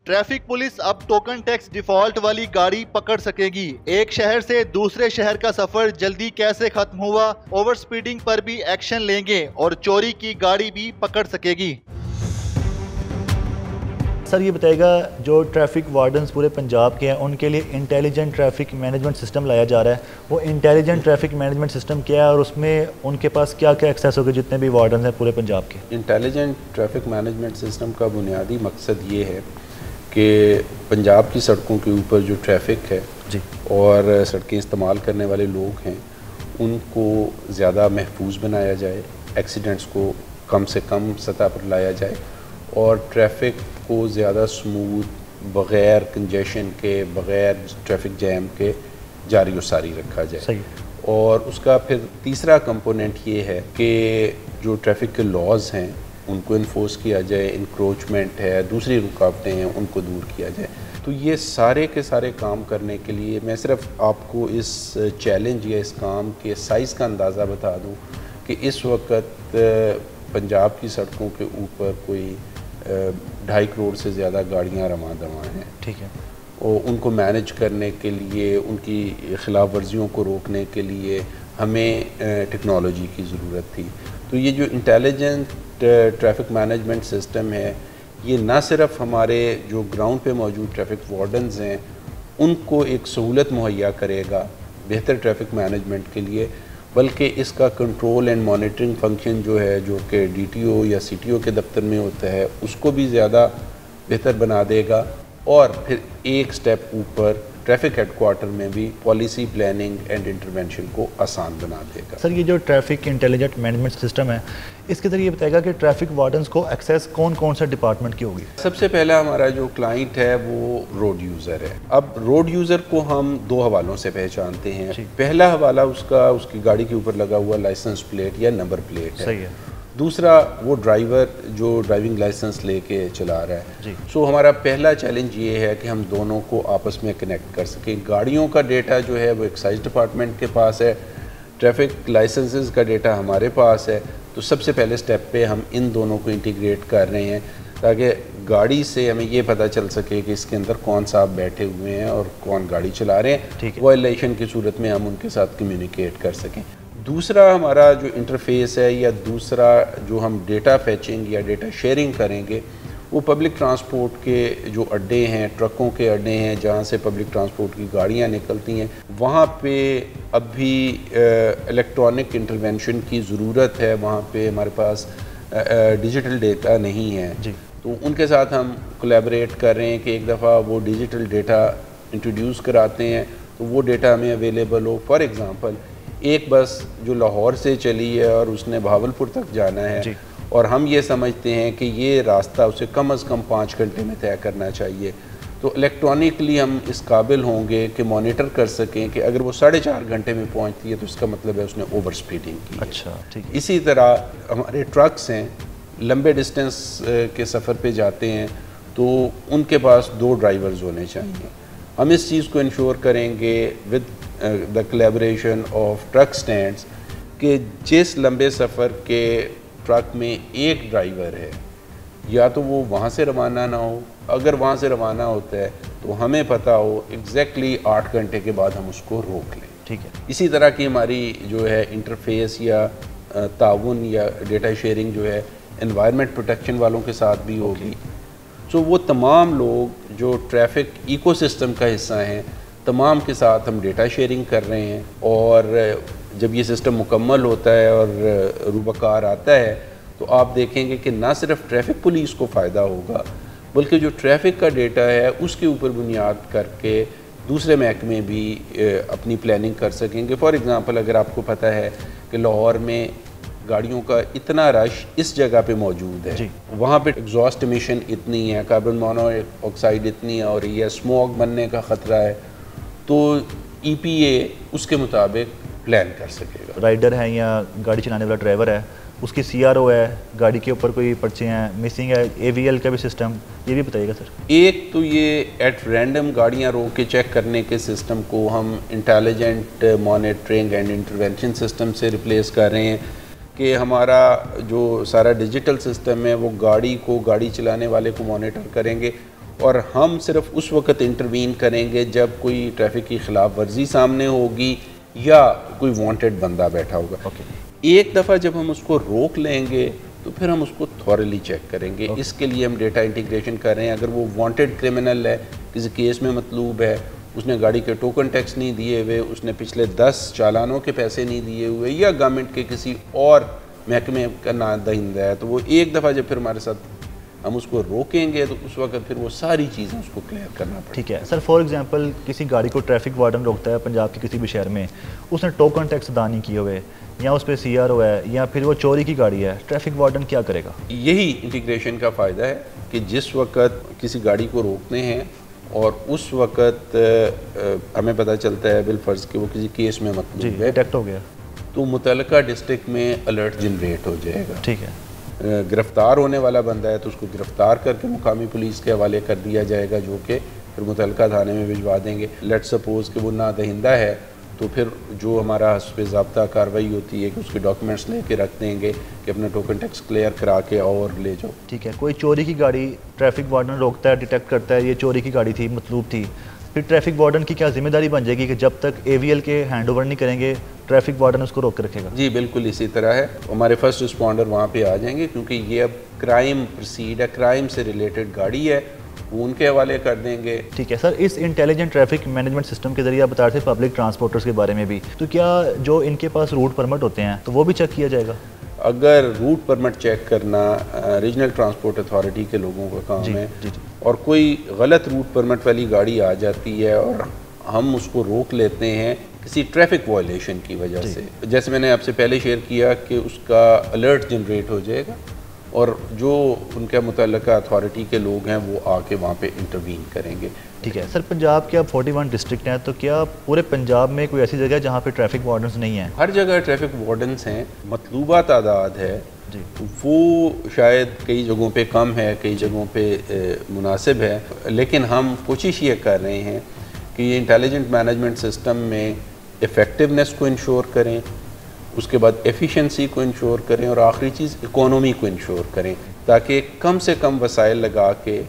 Traffic police अब token tax default वाली गाड़ी पकड़ सकेगी। एक शहर से दूसरे शहर का सफर जल्दी कैसे खत्म हुआ, ओवर स्पीडिंग पर भी एक्शन लेंगे और चोरी की गाड़ी भी पकड़ सकेगी। सर ये बताएगा, जो ट्रैफिक वार्डन्स पूरे पंजाब के हैं उनके लिए इंटेलिजेंट ट्रैफिक मैनेजमेंट सिस्टम लाया जा रहा है। वो इंटेलिजेंट ट्रैफिक मैनेजमेंट सिस्टम क्या है और उसमें उनके पास क्या क्या एक्सेस होगा जितने भी वार्डन्स हैं पूरे पंजाब के? इंटेलिजेंट ट्रैफिक मैनेजमेंट सिस्टम का बुनियादी मकसद ये है कि पंजाब की सड़कों के ऊपर जो ट्रैफिक है जी और सड़कें इस्तेमाल करने वाले लोग हैं उनको ज़्यादा महफूज बनाया जाए, एक्सीडेंट्स को कम से कम सतह पर लाया जाए और ट्रैफिक को ज़्यादा स्मूथ, बग़ैर कंजेशन के, बग़ैर ट्रैफिक जैम के जारी और सारी रखा जाए। सही। और उसका फिर तीसरा कंपोनेंट ये है कि जो ट्रैफिक के लॉज हैं उनको इन्फोर्स किया जाए, इंक्रोचमेंट है, दूसरी रुकावटें हैं उनको दूर किया जाए। तो ये सारे के सारे काम करने के लिए मैं सिर्फ आपको इस चैलेंज या इस काम के साइज़ का अंदाज़ा बता दूं कि इस वक्त पंजाब की सड़कों के ऊपर कोई 2.5 करोड़ से ज़्यादा गाड़ियाँ रवां दवां हैं। ठीक है। और उनको मैनेज करने के लिए, उनकी खिलाफ वर्जियों को रोकने के लिए हमें टेक्नोलॉजी की ज़रूरत थी। तो ये जो इंटेलिजेंट ट्रैफिक मैनेजमेंट सिस्टम है ये ना सिर्फ हमारे जो ग्राउंड पे मौजूद ट्रैफिक वार्डन्स हैं उनको एक सहूलत मुहैया करेगा बेहतर ट्रैफिक मैनेजमेंट के लिए, बल्कि इसका कंट्रोल एंड मॉनिटरिंग फंक्शन जो है, जो कि डीटीओ या सीटीओ के दफ्तर में होता है, उसको भी ज़्यादा बेहतर बना देगा। और फिर एक स्टेप ऊपर ट्रैफिक हेडक्वार्टर में भी पॉलिसी प्लानिंग एंड इंटरवेंशन को आसान बना देगा। सर ये जो ट्रैफिक इंटेलिजेंट मैनेजमेंट सिस्टम है इसके ज़रिए बताएगा कि ट्रैफिक वार्डन्स को एक्सेस कौन कौन सा डिपार्टमेंट की होगी? सबसे पहला हमारा जो क्लाइंट है वो रोड यूज़र है। अब रोड यूज़र को हम 2 हवालों से पहचानते हैं। पहला हवाला उसकी गाड़ी के ऊपर लगा हुआ लाइसेंस प्लेट या नंबर प्लेट है। सही है। दूसरा वो ड्राइवर जो ड्राइविंग लाइसेंस लेके चला रहा है। सो हमारा पहला चैलेंज ये है कि हम दोनों को आपस में कनेक्ट कर सकें। गाड़ियों का डेटा जो है वो एक्साइज डिपार्टमेंट के पास है, ट्रैफिक लाइसेंसेस का डेटा हमारे पास है। तो सबसे पहले स्टेप पे हम इन दोनों को इंटीग्रेट कर रहे हैं ताकि गाड़ी से हमें ये पता चल सके कि इसके अंदर कौन साहब बैठे हुए हैं और कौन गाड़ी चला रहे हैं। वायलेशन की सूरत में हम उनके साथ कम्युनिकेट कर सकें। दूसरा हमारा जो इंटरफेस है या दूसरा जो हम डेटा फैचिंग या डेटा शेयरिंग करेंगे वो पब्लिक ट्रांसपोर्ट के जो अड्डे हैं, ट्रकों के अड्डे हैं जहाँ से पब्लिक ट्रांसपोर्ट की गाड़ियाँ निकलती हैं, वहाँ पे अब भी इलेक्ट्रॉनिक इंटरवेंशन की ज़रूरत है। वहाँ पे हमारे पास डिजिटल डेटा नहीं है जी। तो उनके साथ हम कोलैबोरेट कर रहे हैं कि एक दफ़ा वो डिजिटल डेटा इंट्रोड्यूस कराते हैं तो वो डेटा हमें अवेलेबल हो। फॉर एग्ज़ाम्पल एक बस जो लाहौर से चली है और उसने भावलपुर तक जाना है और हम ये समझते हैं कि ये रास्ता उसे कम से कम 5 घंटे में तय करना चाहिए, तो इलेक्ट्रॉनिकली हम इस काबिल होंगे कि मॉनिटर कर सकें कि अगर वो 4.5 घंटे में पहुंचती है तो इसका मतलब है उसने ओवर स्पीडिंग की। अच्छा, ठीक है। इसी तरह हमारे ट्रक्स हैं, लंबे डिस्टेंस के सफ़र पे जाते हैं तो उनके पास 2 ड्राइवर्स होने चाहिए। हम इस चीज़ को इंश्योर करेंगे with the collaboration of truck stands कि जिस लंबे सफ़र के ट्रक में एक ड्राइवर है या तो वो वहाँ से रवाना ना हो, अगर वहाँ से रवाना होता है तो हमें पता हो एग्जैक्टली 8 घंटे के बाद हम उसको रोक लें। ठीक है। इसी तरह की हमारी जो है इंटरफेस या ताउन या डेटा शेयरिंग जो है एनवायरनमेंट प्रोटेक्शन वालों के साथ भी होगी। सो वो तमाम लोग जो ट्रैफिक इकोसिस्टम का हिस्सा हैं तमाम के साथ हम डेटा शेयरिंग कर रहे हैं और जब ये सिस्टम मुकम्मल होता है और रूबकार आता है तो आप देखेंगे कि ना सिर्फ ट्रैफिक पुलिस को फ़ायदा होगा बल्कि जो ट्रैफिक का डेटा है उसके ऊपर बुनियाद करके दूसरे महकमे भी अपनी प्लानिंग कर सकेंगे। फॉर एग्ज़ाम्पल अगर आपको पता है कि लाहौर में गाड़ियों का इतना रश इस जगह पे मौजूद है, वहाँ पे एग्जॉस्ट एमिशन इतनी है, कार्बन मोनोऑक्साइड इतनी है और ये स्मोक बनने का ख़तरा है, तो EPA उसके मुताबिक प्लान कर सकेगा। राइडर है या गाड़ी चलाने वाला ड्राइवर है, उसकी CRO है, गाड़ी के ऊपर कोई पर्चे हैं, मिसिंग है, AVL का भी सिस्टम, ये भी बताइएगा सर। एक तो ये एट रैंडम गाड़ियाँ रोक के चेक करने के सिस्टम को हम intelligent monitoring and intervention system से रिप्लेस कर रहे हैं कि हमारा जो सारा डिजिटल सिस्टम है वो गाड़ी चलाने वाले को मॉनिटर करेंगे اور ہم صرف اس وقت انٹروین کریں گے جب کوئی ٹریفک کی خلاف ورزی سامنے ہوگی یا کوئی وانٹڈ بندہ بیٹھا ہوگا. ایک دفعہ جب ہم اس کو روک لیں گے تو پھر ہم اس کو تھورلی چیک کریں گے. اس کے لیے ہم ڈیٹا انٹیگریشن کر رہے ہیں. اگر وہ وانٹڈ کرمنل ہے, کسی کیس میں مطلوب ہے, اس نے گاڑی کے ٹوکن ٹیکس نہیں دیے ہوئے, اس نے پچھلے 10 چالانوں کے پیسے نہیں دیے ہوئے, یا گورنمنٹ کے کسی اور محکمے کا نادہندہ ہے, تو وہ ایک دفعہ جب پھر ہمارے ساتھ ہم اس کو روکیں گے تو اس وقت پھر وہ ساری چیزیں اس کو کلیئر کرنا پڑے. ٹھیک ہے سر. فار ایگزامپل کسی گاڑی کو ٹریفک وارڈن روکتا ہے پنجاب کے کسی بھی شہر میں, اس نے ٹوکن ٹیکس ادا نہیں کیے ہوئے, یا اس پہ CRO ہے, یا پھر وہ چوری کی گاڑی ہے, ٹریفک وارڈن کیا کرے گا؟ یہی انٹیگریشن کا فائدہ ہے کہ جس وقت کسی گاڑی کو روکتے ہیں اور اس وقت ہمیں پتہ چلتا ہے بالفرض کہ وہ کسی کیس میں مطلوب ہے, ڈیٹیکٹ ہو گیا, تو متعلقہ ڈسٹرکٹ میں الرٹ جنریٹ ہو جائے گا. ٹھیک ہے. گرفتار ہونے والا بندہ ہے تو اس کو گرفتار کر کے مقامی پولیس کے حوالے کر دیا جائے گا, جو کہ پھر متعلقہ تھانے میں بھجوا دیں گے. لیٹ سپوز کہ وہ نادہندہ ہے تو پھر جو ہمارا حسب ضابطہ کارروائی ہوتی ہے کہ اس کے ڈاکیومنٹس لے کے رکھ دیں گے کہ اپنا ٹوکن ٹیکس کلیئر کرا کے اور لے جاؤ. ٹھیک ہے. کوئی چوری کی گاڑی ٹریفک وارڈن روکتا ہے, ڈیٹیکٹ کرتا ہے یہ چوری کی گاڑی تھی, مطلوب تھی, پھر ٹریفک وارڈن کی کیا ذمہ داری بن جائے گی کہ جب تک AVL کے ہینڈ اوور نہیں کریں گے ٹریفک وارڈن اس کو روک کے رکھے گا؟ جی بالکل اسی طرح ہے. ہمارے فرسٹ رسپونڈر وہاں پہ آ جائیں گے کیونکہ یہ اب کرائم پروسیڈ ہے, کرائم سے ریلیٹڈ گاڑی ہے, وہ ان کے حوالے کر دیں گے. ٹھیک ہے سر. اس انٹیلیجنٹ ٹریفک مینجمنٹ سسٹم کے ذریعے آپ بتا رہے تھے پبلک ٹرانسپورٹرز کے بارے میں بھی, تو کیا جو ان کے پاس روٹ پرمٹ ہوتے ہیں تو وہ بھی چیک کیا جائے گا؟ اگر روٹ پرمٹ چیک کرنا ریجنل ٹرانسپورٹ اتھارٹی کے لوگوں کا کام ہے, اور کوئی غلط روٹ پرمٹ والی گاڑی آ جاتی ہے اور ہم اس کو روک لیتے ہیں کسی ٹریفک وائلیشن کی وجہ سے, جیسے میں نے آپ سے پہلے شیئر کیا کہ اس کا الرٹ جنریٹ ہو جائے گا اور جو ان کے متعلقہ اتھارٹی کے لوگ ہیں وہ آ کے وہاں پہ انٹروین کریں گے. ٹھیک ہے سر. پنجاب کے اب 41 ڈسٹرکٹ ہیں, تو کیا پورے پنجاب میں کوئی ایسی جگہ ہے جہاں پہ ٹریفک وارڈنز نہیں ہیں؟ ہر جگہ ٹریفک وارڈنز ہیں, مطلوبہ تعداد ہے, وہ شاید کئی جگہوں پہ کم ہے, کئی جگہوں پہ مناسب ہے, لیکن ہم کوشش یہ کر رہے ہیں کہ یہ انٹیلیجنٹ مینجمنٹ سسٹم میں ایفیکٹونیس کو انشور کریں, اس کے بعد ایفیشنسی کو انشور کریں, اور آخری چیز اکانومی کو انشور کریں, تاکہ کم سے کم وسائل لگا کے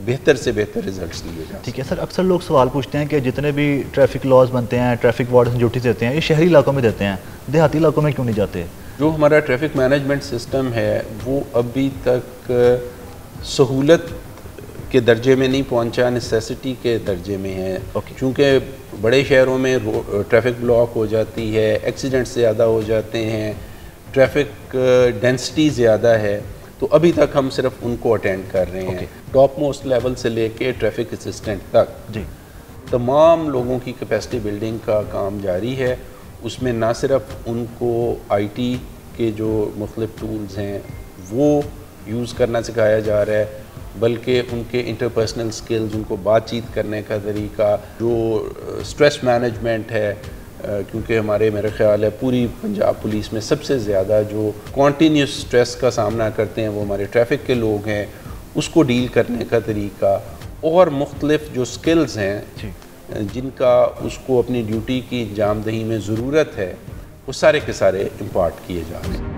بہتر سے بہتر ریزلٹس لیے جائیں. ٹھیک ہے سر. اکثر لوگ سوال پوچھتے ہیں کہ جتنے بھی ٹریفک لاز بنتے ہیں, ٹریفک وارڈن ڈیوٹیز دیتے ہیں, یہ شہری علاقوں میں دیتے ہیں, دیہاتی علاقوں میں کیوں نہیں جاتے؟ جو ہمارا ٹریفک مینجمنٹ سسٹم ہے وہ ابھی تک سہولت کے درجے میں نہیں پہنچا, نیسیسٹی کے درجے میں ہے. چونکہ بڑے شہروں میں ٹریفک بلاک ہو جاتی ہے, ایکسیڈنٹ زیادہ ہو جاتے ہیں, ٹریفک ڈینسٹی زیادہ ہے, تو ابھی تک ہم صرف ان کو اٹینڈ کر رہے ہیں. ٹاپ موسٹ لیول سے لے کے ٹریفک اسسٹنٹ تک تمام لوگوں کی کیپیسٹی بلڈنگ کا کام جاری ہے. اس میں نہ صرف ان کو IT کے جو مختلف ٹولز ہیں وہ یوز کرنا سکھایا جا رہا ہے, بلکہ ان کے انٹرپرسنل سکلز, ان کو بات چیت کرنے کا طریقہ, جو سٹریس مینجمنٹ ہے, کیونکہ ہمارے میرے خیال ہے پوری پنجاب پولیس میں سب سے زیادہ جو کنٹینیوس سٹریس کا سامنا کرتے ہیں وہ ہمارے ٹریفک کے لوگ ہیں, اس کو ڈیل کرنے کا طریقہ, اور مختلف جو سکلز ہیں جن کا اس کو اپنی ڈیوٹی کی انجام دہی میں ضرورت ہے, وہ سارے کے سارے امپارٹ کیے جا رہے ہیں.